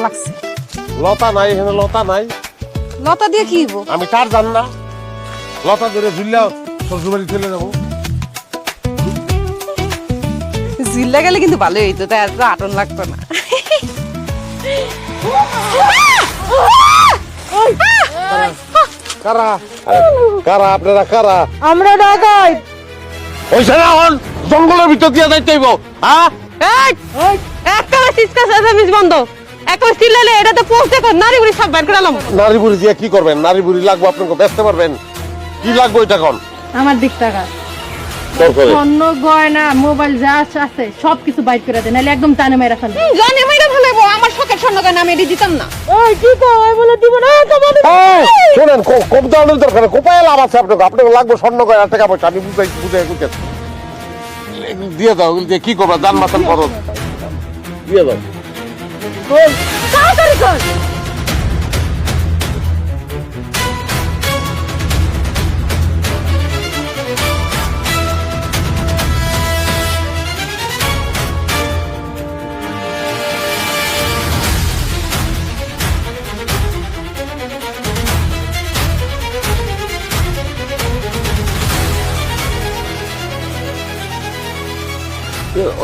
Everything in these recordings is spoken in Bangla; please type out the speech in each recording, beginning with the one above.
লাগছে। লতা নাই এখানে, লতা নাই। লতা দিয়ে কি হইব? আমি তার জান না, লতা ধরে ঝুললেও শ্বশুরবাড়ি চলে যাবো। জিল্লা গেলে কিন্তু ভালোই হইতো, তাই এত আটন লাগতো না। কারা কারা আপনারা কারা? আমরা ডাকাইত। ওইখানে এখন জঙ্গলের ভিতর দিয়ে যাইতে হইব। হ্যাঁ একটা সিসকা সার্ভিস বন্ধ, একটা চিল্লালে এটা তো পোস্টে কর নারী বুড়ি সব বাইর করালাম। নারী বুড়ি দিয়ে কি করবেন? নারী বুড়ি লাগবো আপনাকে, বেচতে পারবেন? কি লাগবে এটা কোন? আমার দিক টাকা স্বর্ণ গয়না মোবাইল যা আছে সবকিছু বাইর করে দেন, নাহলে একদম টানে মেরে ফেলবে। জানি মেরে ফেলবো, আমার শখের স্বর্ণ গয়না আমি এটি দিতাম না। ওই কি কয় বলে দিব না তোমার। শোনেন, কম দাঁড়ানোর দরকার, কোপায় লাভ আছে আপনাকে? আপনাকে লাগবে স্বর্ণ গয়না, টাকা পয়সা, আমি বুঝাই দিয়ে দাও। দিয়ে কি করবা? দান মাতান খরচ দিয়ে দাও। তাড়াতাড়ি কর।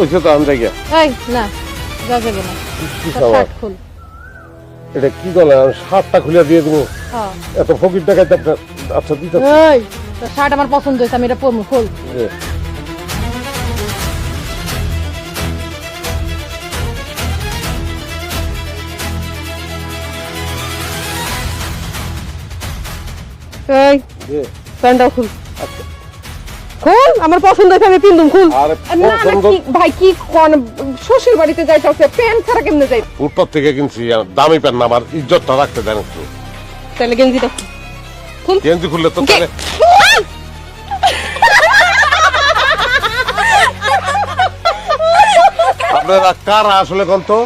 ওইসে তো আমি গিয়া এই না যা যাবে না, কি তোর খাবার? শার্ট খুল। এটা কি করলে? আমি শার্টটা খুলে দিয়ে দেবো? হ্যাঁ এত ফকির টাকাতে আপনার? আচ্ছা দিতে এই তোর শার্ট আমার পছন্দ হয়েছে, আমি এটা পরবো, খুল। এই প্যান্টটাও খুল। খুল, আমার পছন্দ হয়েছে, আমি পিন্দুম। খুল। আরে না না, পছন্দ কি ভাই, কি কোন শ্বশুর বাড়িতে যাইতে হচ্ছে, প্যান্ট ছাড়া কেমনে যাই? উত্তর থেকে কিনছি, দামি প্যান না, আমার ইজ্জতটা রাখতে দেন একটু। তাহলে গেঞ্জিটা খুল। গেঞ্জি খুললে তো তাহলে আপনারা কারা আসলে কোন তো?